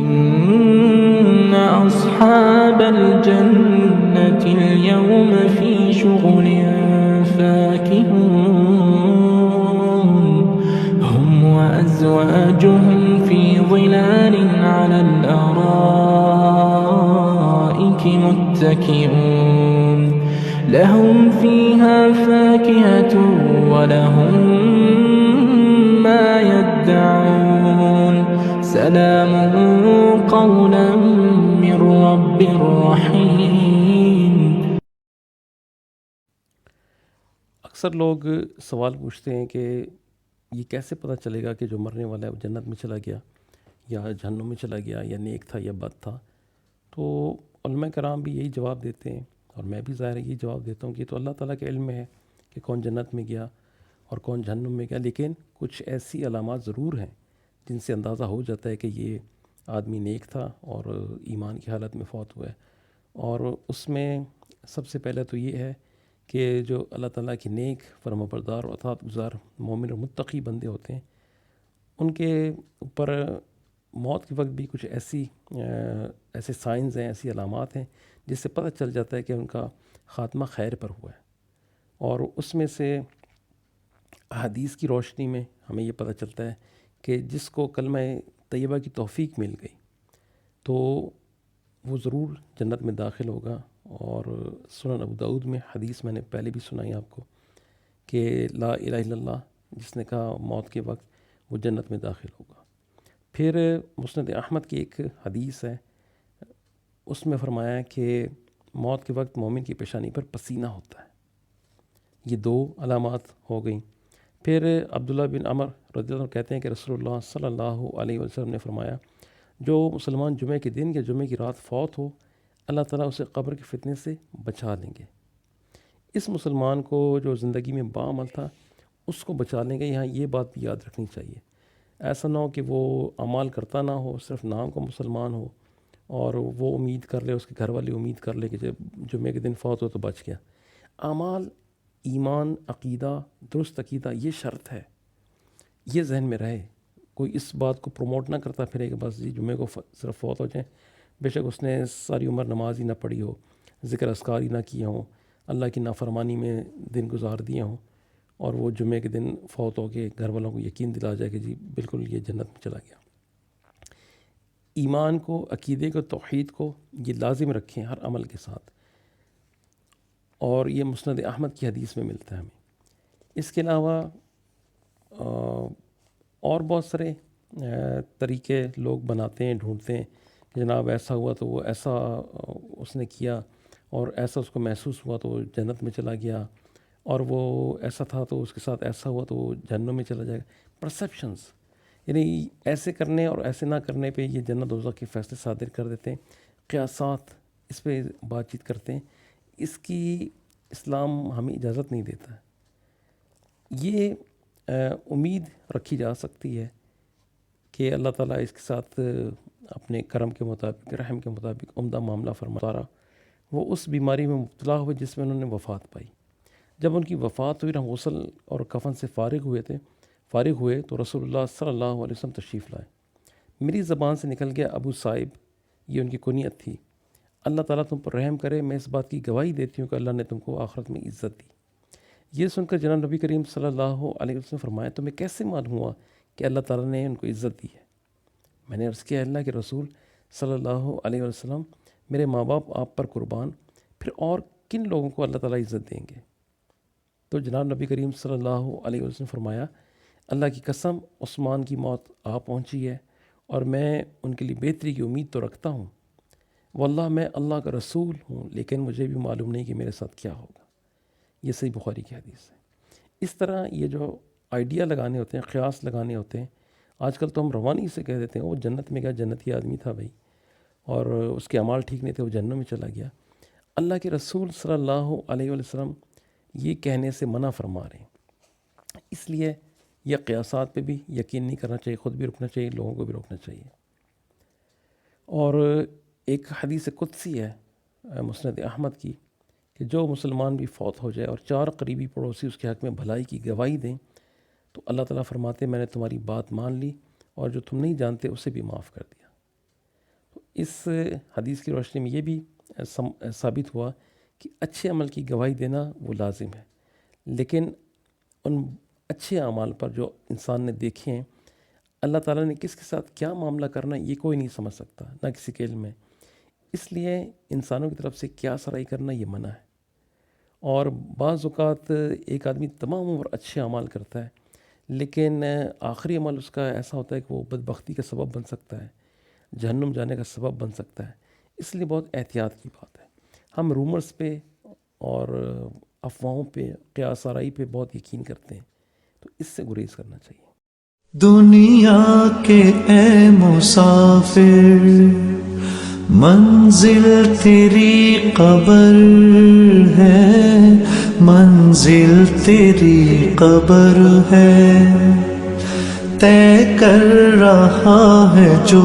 إن أصحاب الجنة اليوم في شغل فاكهون هم وأزواجهم في ظلال على الأرائك متكئون لهم فيها فاكهة ولهم ما يدعون سلام قولا من رب رحيم. اکثر لوگ سوال پوچھتے ہیں کہ یہ کیسے پتہ چلے گا کہ جو مرنے والا ہے وہ جنت میں چلا گیا یا جہنم میں چلا گیا، یا نیک تھا یا بد تھا؟ تو علماء کرام بھی یہی جواب دیتے ہیں، اور میں بھی ظاہر یہی جواب دیتا ہوں کہ تو اللہ تعالیٰ کے علم میں ہے کہ کون جنت میں گیا اور کون جہنم میں گیا، لیکن کچھ ایسی علامات ضرور ہیں جن سے اندازہ ہو جاتا ہے کہ یہ آدمی نیک تھا اور ایمان کی حالت میں فوت ہوا ہے۔ اور اس میں سب سے پہلے تو یہ ہے کہ جو اللہ تعالیٰ کے نیک فرمانبردار اور اطاعت گزار مومن اور متقی بندے ہوتے ہیں، ان کے اوپر موت کے وقت بھی کچھ ایسے سائنز ہیں، ایسی علامات ہیں جس سے پتہ چل جاتا ہے کہ ان کا خاتمہ خیر پر ہوا ہے۔ اور اس میں سے احادیث کی روشنی میں ہمیں یہ پتہ چلتا ہے کہ جس کو کلمہ طیبہ کی توفیق مل گئی تو وہ ضرور جنت میں داخل ہوگا۔ اور سنن ابو داؤد میں حدیث میں نے پہلے بھی سنائی آپ کو کہ لا الہ الا اللہ جس نے کہا موت کے وقت وہ جنت میں داخل ہوگا۔ پھر مسند احمد کی ایک حدیث ہے، اس میں فرمایا ہے کہ موت کے وقت مومن کی پیشانی پر پسینہ ہوتا ہے۔ یہ دو علامات ہو گئیں۔ پھر عبداللہ بن عمر رضی اللہ عنہ کہتے ہیں کہ رسول اللہ صلی اللہ علیہ وسلم نے فرمایا جو مسلمان جمعہ کے دن یا جمعہ کی رات فوت ہو اللہ تعالیٰ اسے قبر کے فتنے سے بچا لیں گے۔ اس مسلمان کو جو زندگی میں باعمل تھا اس کو بچا لیں گے۔ یہاں یہ بات بھی یاد رکھنی چاہیے، ایسا نہ ہو کہ وہ اعمال کرتا نہ ہو، صرف نام کا مسلمان ہو اور وہ امید کر لے، اس کے گھر والے امید کر لے کہ جب جمعہ کے دن فوت ہو تو بچ گیا۔ اعمال، ایمان، عقیدہ، درست عقیدہ یہ شرط ہے، یہ ذہن میں رہے۔ کوئی اس بات کو پروموٹ نہ کرتا پھرے کہ بس جی جمعے کو صرف فوت ہو جائیں، بے شک اس نے ساری عمر نماز ہی نہ پڑھی ہو، ذکر اذکار ہی نہ کیا ہوں، اللہ کی نافرمانی میں دن گزار دیے ہوں، اور وہ جمعے کے دن فوت ہو کے گھر والوں کو یقین دلا جائے کہ جی بالکل یہ جنت میں چلا گیا۔ ایمان کو، عقیدے کو، توحید کو یہ لازم رکھیں ہر عمل کے ساتھ، اور یہ مسند احمد کی حدیث میں ملتا ہے ہمیں۔ اس کے علاوہ اور بہت سارے طریقے لوگ بناتے ہیں، ڈھونڈتے ہیں کہ جناب ایسا ہوا تو وہ ایسا اس نے کیا، اور ایسا اس کو محسوس ہوا تو وہ جنت میں چلا گیا، اور وہ ایسا تھا تو اس کے ساتھ ایسا ہوا تو وہ جہنم میں چلا جائے گا۔ پرسیپشنز، یعنی ایسے کرنے اور ایسے نہ کرنے پہ یہ جنت دوزخ کے فیصلے صادر کر دیتے ہیں۔ قیاسات، اس پہ بات چیت کرتے ہیں، اس کی اسلام ہمیں اجازت نہیں دیتا۔ یہ امید رکھی جا سکتی ہے کہ اللہ تعالیٰ اس کے ساتھ اپنے کرم کے مطابق، رحم کے مطابق عمدہ معاملہ فرماتا رہا۔ وہ اس بیماری میں مبتلا ہوئے جس میں انہوں نے وفات پائی۔ جب ان کی وفات ہوئی، ہم غسل اور کفن سے فارغ ہوئے تو رسول اللہ صلی اللہ علیہ وسلم تشریف لائے۔ میری زبان سے نکل گیا ابو صائب، یہ ان کی کنیت تھی، اللہ تعالیٰ تم پر رحم کرے، میں اس بات کی گواہی دیتی ہوں کہ اللہ نے تم کو آخرت میں عزت دی۔ یہ سن کر جناب نبی کریم صلی اللہ علیہ وسلم نے فرمایا تمہیں کیسے معلوم ہوا کہ اللہ تعالیٰ نے ان کو عزت دی ہے؟ میں نے عرض کیا اللہ کے رسول صلی اللہ علیہ وسلم، میرے ماں باپ آپ پر قربان، پھر اور کن لوگوں کو اللہ تعالیٰ عزت دیں گے؟ تو جناب نبی کریم صلی اللہ علیہ وسلم فرمایا اللہ کی قسم عثمان کی موت آ پہنچی ہے اور میں ان کے لیے بہتری کی امید تو رکھتا ہوں، واللہ میں اللہ کا رسول ہوں لیکن مجھے بھی معلوم نہیں کہ میرے ساتھ کیا ہوگا۔ یہ صحیح بخاری کی حدیث ہے۔ اس طرح یہ جو آئیڈیا لگانے ہوتے ہیں، قیاس لگانے ہوتے ہیں، آج کل تو ہم روانی سے کہہ دیتے ہیں وہ جنت میں گیا، جنتی آدمی تھا بھائی، اور اس کے اعمال ٹھیک نہیں تھے، وہ جنت میں چلا گیا۔ اللہ کے رسول صلی اللہ علیہ وسلم یہ کہنے سے منع فرما رہے ہیں۔ اس لیے یہ قیاسات پہ بھی یقین نہیں کرنا چاہیے، خود بھی رکنا چاہیے، لوگوں کو بھی روکنا چاہیے۔ اور ایک حدیث قدسی ہے مسند احمد کی کہ جو مسلمان بھی فوت ہو جائے اور 4 قریبی پڑوسی اس کے حق میں بھلائی کی گواہی دیں تو اللہ تعالیٰ فرماتے میں نے تمہاری بات مان لی اور جو تم نہیں جانتے اسے بھی معاف کر دیا۔ اس حدیث کی روشنی میں یہ بھی ثابت ہوا کہ اچھے عمل کی گواہی دینا وہ لازم ہے، لیکن ان اچھے اعمال پر جو انسان نے دیکھے ہیں، اللہ تعالیٰ نے کس کے ساتھ کیا معاملہ کرنا ہے یہ کوئی نہیں سمجھ سکتا، نہ کسی کے علم میں. اس لیے انسانوں کی طرف سے قیاس آرائی کرنا یہ منع ہے. اور بعض اوقات ایک آدمی تمام عمر اچھے اعمال کرتا ہے، لیکن آخری عمل اس کا ایسا ہوتا ہے کہ وہ بدبختی کا سبب بن سکتا ہے، جہنم جانے کا سبب بن سکتا ہے. اس لیے بہت احتیاط کی بات ہے. ہم رومرز پہ اور افواہوں پہ، قیاس آرائی پہ بہت یقین کرتے ہیں، تو اس سے گریز کرنا چاہیے. دنیا کے اے مسافر، منزل تیری قبر ہے، منزل تیری قبر ہے، طے کر رہا ہے جو